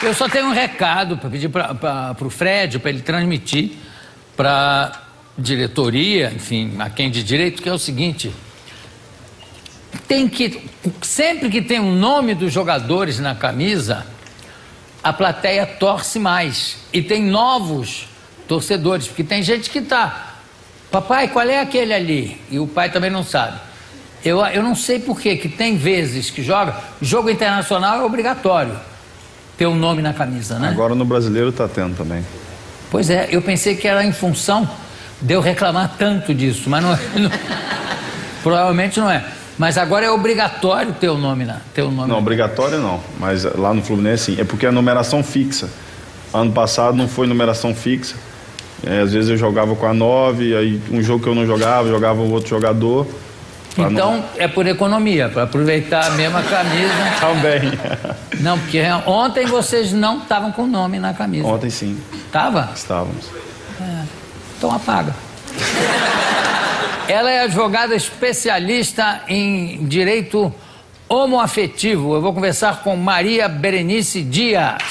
Eu só tenho um recado para pedir para o Fred, para ele transmitir para diretoria, enfim, a quem de direito, que é o seguinte: sempre que tem um nome dos jogadores na camisa, a plateia torce mais e tem novos torcedores, porque tem gente que tá, papai, qual é aquele ali? E o pai também não sabe. Eu não sei por que tem vezes que jogo internacional é obrigatório ter um nome na camisa, né? Agora no brasileiro tá tendo também. Pois é, eu pensei que era em função de eu reclamar tanto disso, mas não, provavelmente não é. Mas agora é obrigatório ter o nome Não, obrigatório não, mas lá no Fluminense sim, é porque é numeração fixa. Ano passado não foi numeração fixa, às vezes eu jogava com a 9, aí um jogo que eu não jogava o outro jogador. Então é por economia, para aproveitar a mesma camisa. Também. Não, porque ontem vocês não estavam com o nome na camisa. Ontem sim. Tava? Estávamos. Então apaga. Ela é advogada especialista em direito homoafetivo. Eu vou conversar com Maria Berenice Dias.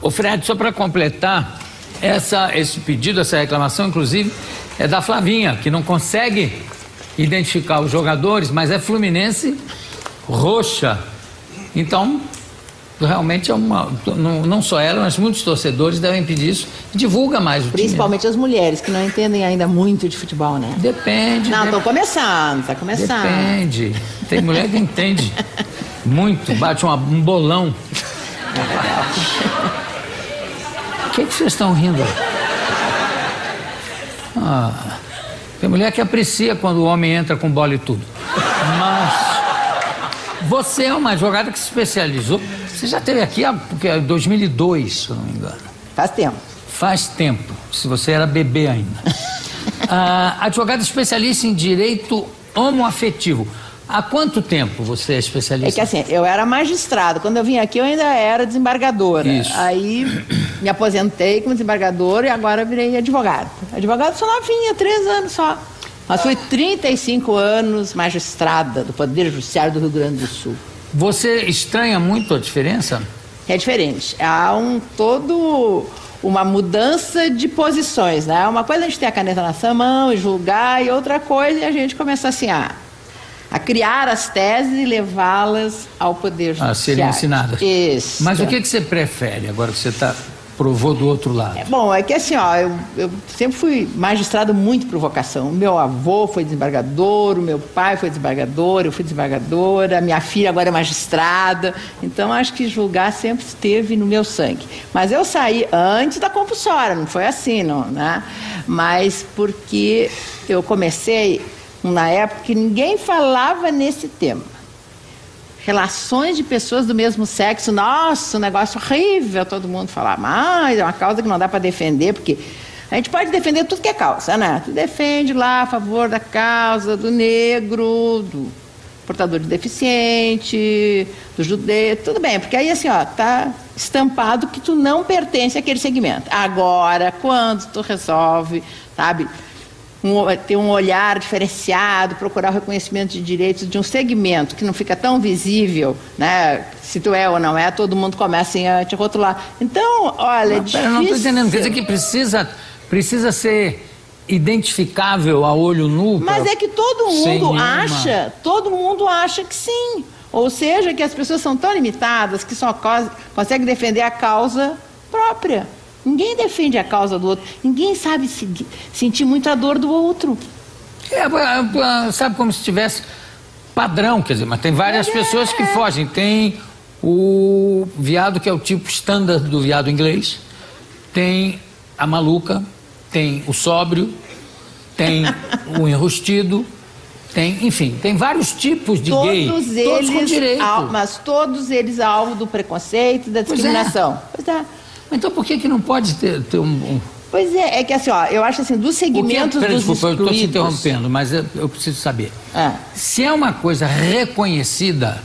Ô Fred, só para completar, esse pedido, essa reclamação, inclusive, é da Flavinha, que não consegue identificar os jogadores, mas é fluminense roxa. Então, realmente é não só ela, mas muitos torcedores devem pedir isso. Divulga mais o time. Principalmente as mulheres, que não entendem ainda muito de futebol, né? Depende. Não, tá começando. Depende. Tem mulher que entende muito, bate um bolão. O que vocês estão rindo? Tem mulher que aprecia quando o homem entra com bola e tudo. Mas você é uma advogada que se especializou. Você já esteve aqui em 2002, se eu não me engano. Faz tempo. Se você era bebê ainda. Advogada especialista em direito homoafetivo. Há quanto tempo você é especialista? É que assim, eu era magistrado. Quando eu vim aqui, eu ainda era desembargadora. Isso. Aí me aposentei como desembargadora e agora virei advogada. Advogada sou novinha, 3 anos só. Mas fui 35 anos magistrada do Poder Judiciário do Rio Grande do Sul. Você estranha muito a diferença? É diferente. Há uma mudança de posições, né? Uma coisa é a gente ter a caneta na sua mão e julgar, e outra coisa é a gente começar assim, a criar as teses e levá-las ao Poder Judiciário. A serem ensinadas. Isso. Mas o que você prefere, agora que você provou do outro lado? É que assim, eu sempre fui magistrado muito por vocação. O meu avô foi desembargador, o meu pai foi desembargador, eu fui desembargadora, minha filha agora é magistrada. Então, acho que julgar sempre esteve no meu sangue. Mas eu saí antes da compulsória, não foi assim, não, né? Mas porque eu comecei na época que ninguém falava nesse tema. Relações de pessoas do mesmo sexo, nossa, um negócio horrível, todo mundo falava, mas é uma causa que não dá para defender, porque a gente pode defender tudo que é causa, né? Tu defende lá a favor da causa do negro, do portador de deficiente, do judeu, tudo bem, porque aí assim, tá estampado que tu não pertence àquele segmento. Agora, quando tu resolve, sabe, ter um olhar diferenciado, procurar o reconhecimento de direitos de um segmento que não fica tão visível, né? Se tu é ou não é, todo mundo começa a te rotular. Então, olha, é difícil. Eu não estou entendendo, quer dizer que precisa ser identificável a olho nu? Mas é que todo mundo acha que sim. Ou seja, que as pessoas são tão limitadas que só conseguem defender a causa própria. Ninguém defende a causa do outro. Ninguém sabe sentir muito a dor do outro. Sabe, como se tivesse padrão, quer dizer, mas tem várias pessoas que fogem. Tem o viado, que é o tipo standard do viado inglês. Tem a maluca. Tem o sóbrio. Tem o enrustido. Enfim, tem vários tipos de gay. Todos com direito. Mas todos eles alvo do preconceito e da discriminação. Pois é. Então por que não pode ter Pois é que assim, ó, eu acho assim, dos segmentos dos desculpa, excluídos... eu estou te interrompendo, mas eu preciso saber. Se é uma coisa reconhecida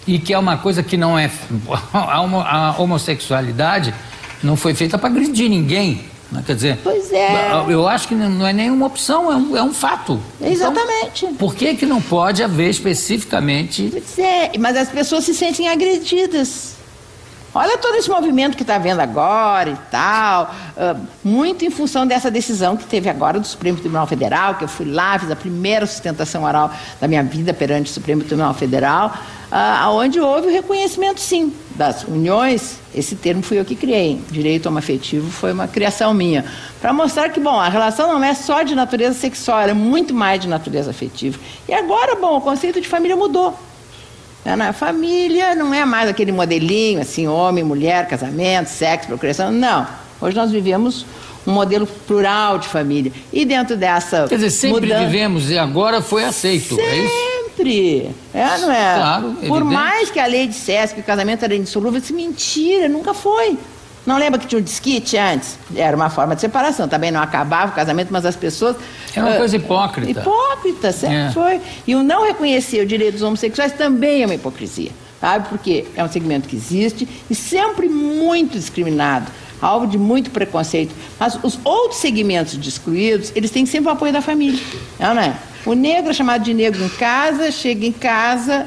e que é uma coisa que não é... A homossexualidade não foi feita para agredir ninguém, né? Quer dizer... Pois é. Eu acho que não é nenhuma opção, é um fato. Exatamente. Então, por que não pode haver especificamente... Pois é, mas as pessoas se sentem agredidas. Olha todo esse movimento que está havendo agora e tal, muito em função dessa decisão que teve agora do Supremo Tribunal Federal, que eu fui lá, fiz a primeira sustentação oral da minha vida perante o Supremo Tribunal Federal, onde houve o reconhecimento, sim, das uniões. Esse termo fui eu que criei, direito homoafetivo foi uma criação minha, para mostrar que, bom, a relação não é só de natureza sexual, é muito mais de natureza afetiva. E agora, bom, o conceito de família mudou. Na família não é mais aquele modelinho, assim, homem, mulher, casamento, sexo, procriação, não. Hoje nós vivemos um modelo plural de família. E dentro dessa... Quer dizer, sempre vivemos e agora foi aceito, sempre. É isso? Sempre. Não é? Claro, Por evidente. mais que a lei dissesse que o casamento era indissolúvel, isso é mentira, nunca foi. Não lembra que tinha um desquite antes? Era uma forma de separação. Também não acabava o casamento, mas as pessoas... É uma coisa hipócrita. Hipócrita, sempre foi. E o não reconhecer o direito dos homossexuais também é uma hipocrisia, sabe? Porque é um segmento que existe e sempre muito discriminado, alvo de muito preconceito. Mas os outros segmentos de excluídos, eles têm sempre o apoio da família, não é? O negro é chamado de negro em casa, chega em casa,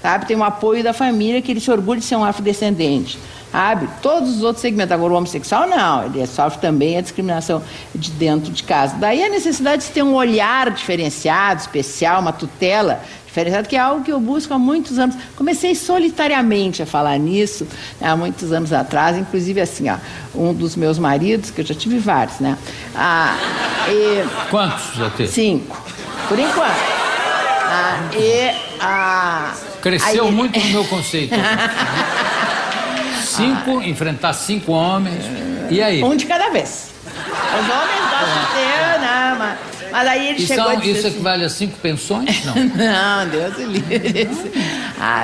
sabe? Tem o apoio da família, que ele se orgulha de ser um afrodescendente. Sabe? Todos os outros segmentos. Agora, o homossexual, não. Ele sofre também a discriminação de dentro de casa. Daí a necessidade de ter um olhar diferenciado, especial, uma tutela diferenciada, que é algo que eu busco há muitos anos. Comecei solitariamente a falar nisso, né, há muitos anos atrás. Inclusive, assim, ó, um dos meus maridos, que eu já tive vários, né? Quantos já teve? 5, por enquanto. Cresceu muito no meu conceito. 5, enfrentar 5 homens. E aí? Um de cada vez. Os homens gostam de ter, né? Mas aí ele chegou a dizer isso assim, equivale a 5 pensões? Não. Não, Deus o livre.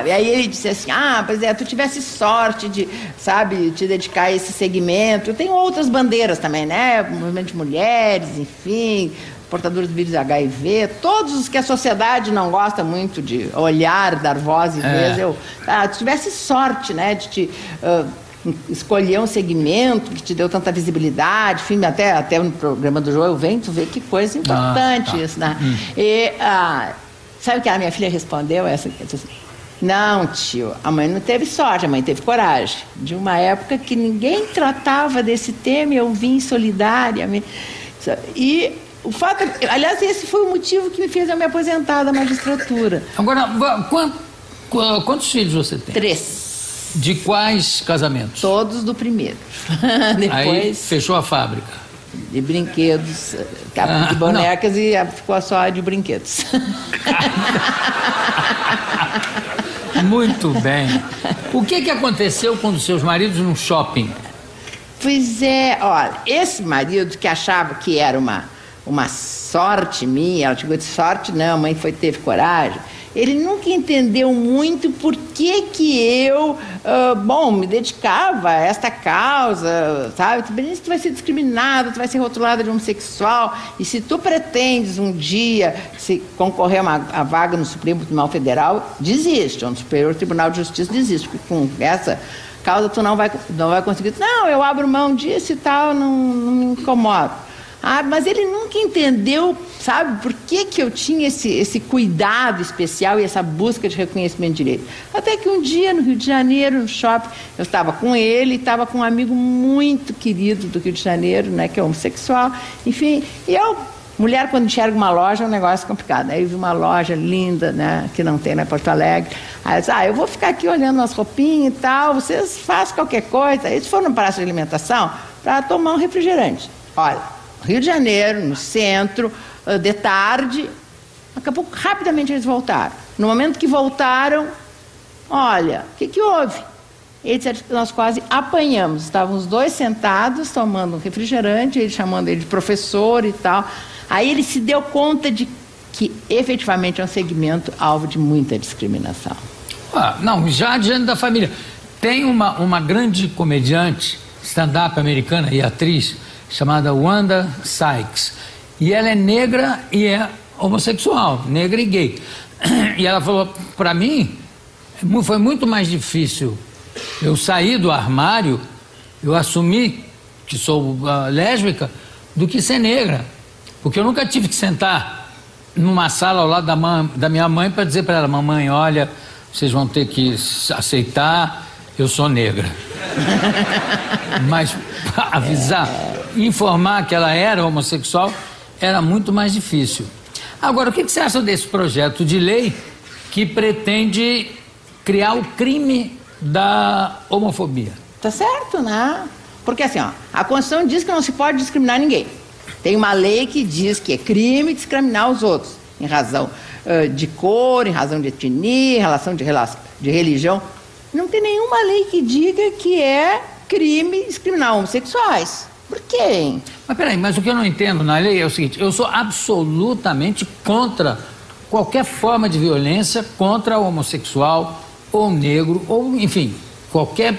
E aí ele disse assim, pois é, tu tivesse sorte de, sabe, te dedicar a esse segmento. Eu tenho outras bandeiras também, né? Movimento de mulheres, enfim, portadores do vírus HIV, todos os que a sociedade não gosta muito de olhar, dar voz e vez. Tu tivesse sorte, né, de te escolher um segmento que te deu tanta visibilidade, enfim, até no programa do João eu venho, tu vê que coisa importante isso, né? Sabe o que a minha filha respondeu? Não, tio, a mãe não teve sorte, a mãe teve coragem. De uma época que ninguém tratava desse tema, eu vim solidariamente. E o fato, aliás, esse foi o motivo que me fez eu me aposentar da magistratura. Agora, quantos filhos você tem? 3. De quais casamentos? Todos do primeiro. Depois, aí fechou a fábrica. De brinquedos, de bonecas, e ficou só de brinquedos. Muito bem. O que aconteceu com os seus maridos no shopping? Pois é, olha, esse marido que achava que era uma sorte minha, ela chegou de sorte, não, a mãe teve coragem. Ele nunca entendeu muito por que eu, me dedicava a esta causa, sabe? Tu vai ser discriminado, tu vai ser rotulada de homossexual, e se tu pretendes um dia se concorrer a vaga no Supremo Tribunal Federal, desiste, ou no Superior Tribunal de Justiça, desiste, porque com essa causa tu não vai conseguir. Não, eu abro mão disso e tal, não me incomodo. Mas ele nunca entendeu, sabe, por que eu tinha esse cuidado especial e essa busca de reconhecimento de direito. Até que um dia, no Rio de Janeiro, no shopping, eu estava com ele e estava com um amigo muito querido do Rio de Janeiro, né, que é homossexual, enfim, e mulher, quando enxerga uma loja, é um negócio complicado. Aí eu vi uma loja linda, né, que não tem na Porto Alegre. Aí eu disse, eu vou ficar aqui olhando umas roupinhas e tal, vocês façam qualquer coisa. Eles foram no Palácio de Alimentação para tomar um refrigerante. Olha, Rio de Janeiro, no centro, de tarde, acabou rapidamente eles voltaram. No momento que voltaram, olha, o que houve? Eles disseram que nós quase apanhamos. Estavam os dois sentados, tomando um refrigerante, ele chamando ele de professor e tal. Aí ele se deu conta de que efetivamente é um segmento alvo de muita discriminação. Não, já diante da família. Tem uma grande comediante, stand-up americana e atriz, chamada Wanda Sykes. E ela é negra e é homossexual, negra e gay. E ela falou, para mim, foi muito mais difícil eu sair do armário, eu assumir que sou lésbica, do que ser negra. Porque eu nunca tive que sentar numa sala ao lado da minha mãe para dizer para ela, mamãe, olha, vocês vão ter que aceitar, eu sou negra. Mas avisar, informar que ela era homossexual, era muito mais difícil. Agora, o que você acha desse projeto de lei que pretende criar o crime da homofobia? Tá certo, né? Porque assim, ó, a Constituição diz que não se pode discriminar ninguém. Tem uma lei que diz que é crime discriminar os outros, em razão de cor, em razão de etnia, em relação de religião. Não tem nenhuma lei que diga que é crime discriminar homossexuais. Por quê, hein? Mas peraí, mas o que eu não entendo na lei é o seguinte, eu sou absolutamente contra qualquer forma de violência contra o homossexual, ou negro, ou enfim, qualquer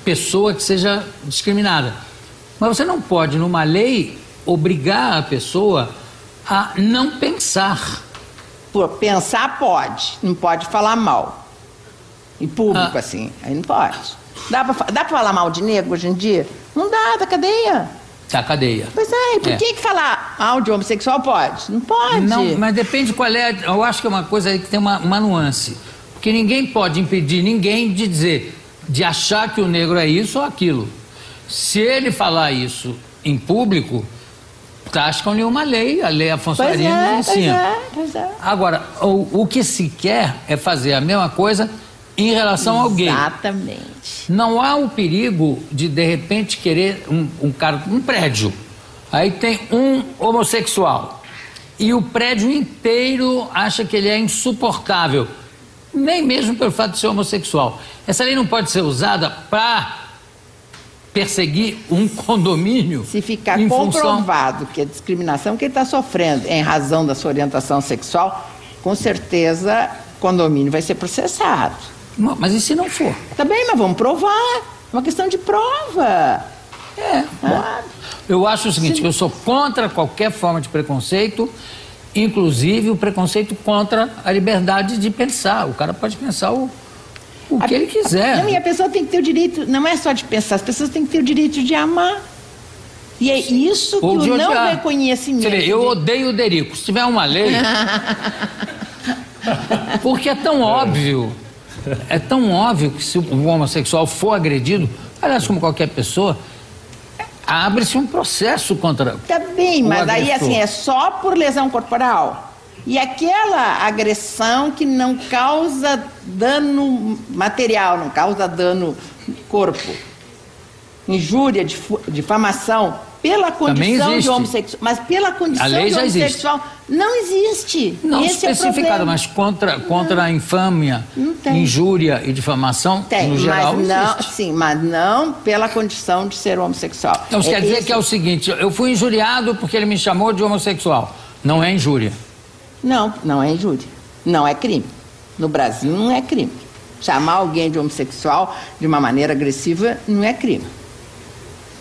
pessoa que seja discriminada. Mas você não pode, numa lei, obrigar a pessoa a não pensar. Pensar pode, não pode falar mal. Em público, assim, aí não pode. Dá pra falar mal de negro hoje em dia? Não dá, da cadeia. Da cadeia. Pois é, por que falar mal de homossexual pode? Não pode. Não, mas depende qual é. Eu acho que é uma coisa aí que tem uma nuance. Porque ninguém pode impedir ninguém de dizer, de achar que o negro é isso ou aquilo. Se ele falar isso em público, tascam-lhe uma lei, a lei Afonso Arinos ensina. Pois é. Agora, o que se quer é fazer a mesma coisa em relação ao gay. Exatamente. Não há o perigo de repente, querer um prédio. Aí tem um homossexual. E o prédio inteiro acha que ele é insuportável. Nem mesmo pelo fato de ser homossexual. Essa lei não pode ser usada para perseguir um condomínio. Se ficar comprovado que a discriminação que ele está sofrendo é em razão da sua orientação sexual, com certeza o condomínio vai ser processado. Mas e se não for? Tá bem, mas vamos provar. É uma questão de prova. Eu acho o seguinte, eu sou contra qualquer forma de preconceito, inclusive o preconceito contra a liberdade de pensar. O cara pode pensar o que ele quiser. Não, e a pessoa tem que ter o direito, não é só de pensar, as pessoas têm que ter o direito de amar. E é isso que o não reconhecimento... Eu odeio o Derico. Se tiver uma lei... Porque é tão óbvio que se o homossexual for agredido, aliás, como qualquer pessoa, abre-se um processo contra Tá bem, mas agressor. aí assim, é só por lesão corporal. E aquela agressão que não causa dano material, não causa dano no corpo. Injúria, difamação, pela condição de homossexual. Mas pela condição de homossexual não existe. Não Esse especificado, é mas contra a infâmia, injúria e difamação, no geral, mas não, existe. sim, mas não pela condição de ser homossexual. Então, quer dizer que é o seguinte, eu fui injuriado porque ele me chamou de homossexual. Não é injúria. Não, não é injúria. Não é crime. No Brasil não é crime. Chamar alguém de homossexual de uma maneira agressiva não é crime.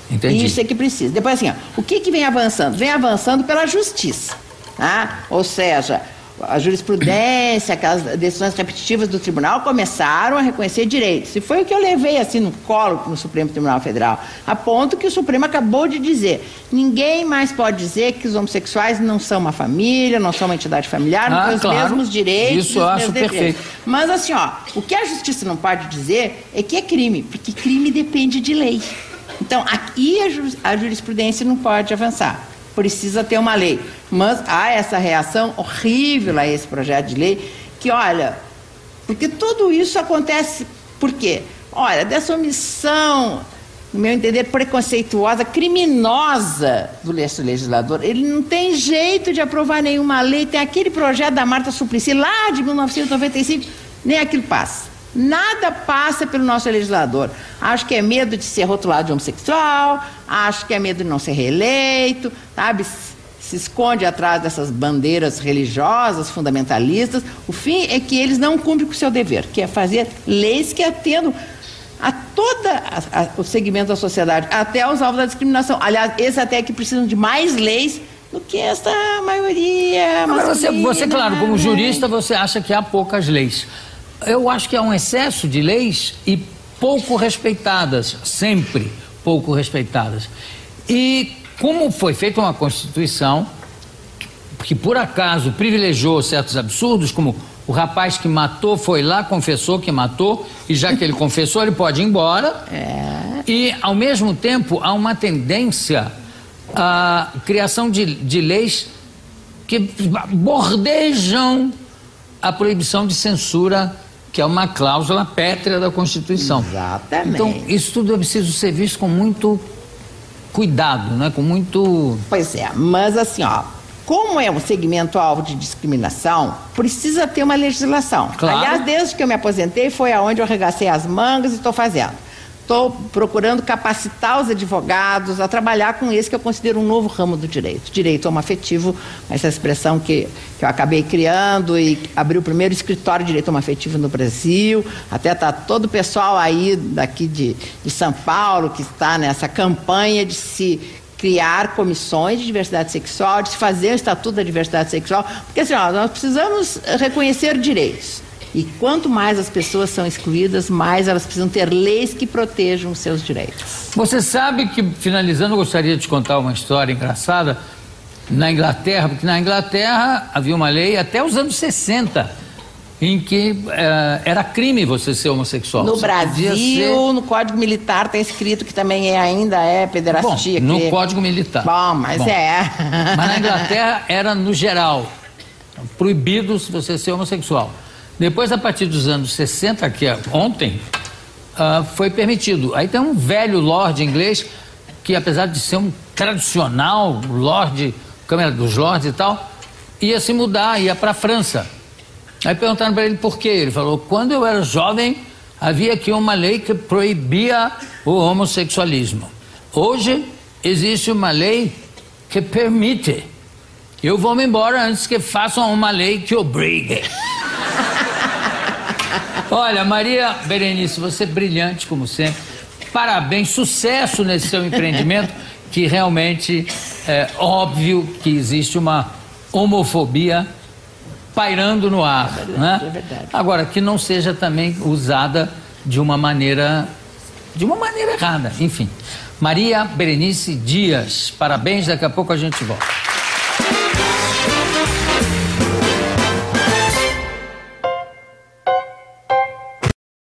Entendi. Isso é que precisa. Depois assim, o que vem avançando? Vem avançando pela justiça. Tá? Ou seja, a jurisprudência, aquelas decisões repetitivas do tribunal começaram a reconhecer direitos. E foi o que eu levei assim no colo no Supremo Tribunal Federal, a ponto que o Supremo acabou de dizer: ninguém mais pode dizer que os homossexuais não são uma família, não são uma entidade familiar, não têm os mesmos direitos. Isso eu acho perfeito. Mas assim, o que a justiça não pode dizer é que é crime, porque crime depende de lei. Então, aqui a jurisprudência não pode avançar. Precisa ter uma lei. Mas há essa reação horrível a esse projeto de lei, que, olha, porque tudo isso acontece por quê? Olha, dessa omissão, no meu entender, preconceituosa, criminosa do legislador, ele não tem jeito de aprovar nenhuma lei. Tem aquele projeto da Marta Suplicy, lá de 1995, nem aquilo passa. Nada passa pelo nosso legislador. Acho que é medo de ser rotulado de homossexual, acho que é medo de não ser reeleito, sabe? Se esconde atrás dessas bandeiras religiosas, fundamentalistas. O fim é que eles não cumprem com o seu dever, que é fazer leis que atendam a todo o segmento da sociedade, até os alvos da discriminação. Aliás, esses até que precisam de mais leis do que esta maioria. Agora você, claro, como jurista, você acha que há poucas leis. Eu acho que há um excesso de leis e pouco respeitadas, sempre pouco respeitadas. E como foi feita uma Constituição que por acaso privilegiou certos absurdos, como o rapaz que matou foi lá, confessou que matou, e já que ele confessou, ele pode ir embora. E, ao mesmo tempo, há uma tendência à criação de leis que bordejam a proibição de censura, que é uma cláusula pétrea da Constituição. Exatamente. Então, isso tudo é preciso ser visto com muito cuidado, né? Com muito... Pois é, mas assim, ó, como é um segmento alvo de discriminação, precisa ter uma legislação. Claro. Aliás, desde que eu me aposentei, foi aonde eu arregacei as mangas e estou fazendo. Estou procurando capacitar os advogados a trabalhar com esse que eu considero um novo ramo do direito. Direito homoafetivo, essa expressão que eu acabei criando e abri o primeiro escritório de direito homoafetivo no Brasil. Até está todo o pessoal aí daqui de São Paulo que está nessa campanha de se criar comissões de diversidade sexual, de se fazer o Estatuto da Diversidade Sexual, porque assim, ó, nós precisamos reconhecer direitos. E quanto mais as pessoas são excluídas, mais elas precisam ter leis que protejam os seus direitos. Você sabe que, finalizando, eu gostaria de te contar uma história engraçada na Inglaterra, porque na Inglaterra havia uma lei até os anos 60 em que era crime você ser homossexual. No você Brasil, no Código Militar está escrito que também ainda é pederastia. Bom, no Código Militar. Bom, mas é. Mas na Inglaterra era no geral, proibido você ser homossexual. Depois, a partir dos anos 60, que é ontem, foi permitido. Aí tem um velho lord inglês que, apesar de ser um tradicional lord, Câmara dos Lordes e tal, ia se mudar, ia para a França. Aí perguntaram para ele por quê. Ele falou: quando eu era jovem, havia aqui uma lei que proibia o homossexualismo. Hoje, existe uma lei que permite. Eu vou me embora antes que façam uma lei que obrigue. Olha, Maria Berenice, você é brilhante como sempre. Parabéns, sucesso nesse seu empreendimento, que realmente é óbvio que existe uma homofobia pairando no ar, né? É verdade. Agora, que não seja também usada de uma maneira errada, enfim. Maria Berenice Dias, parabéns, daqui a pouco a gente volta.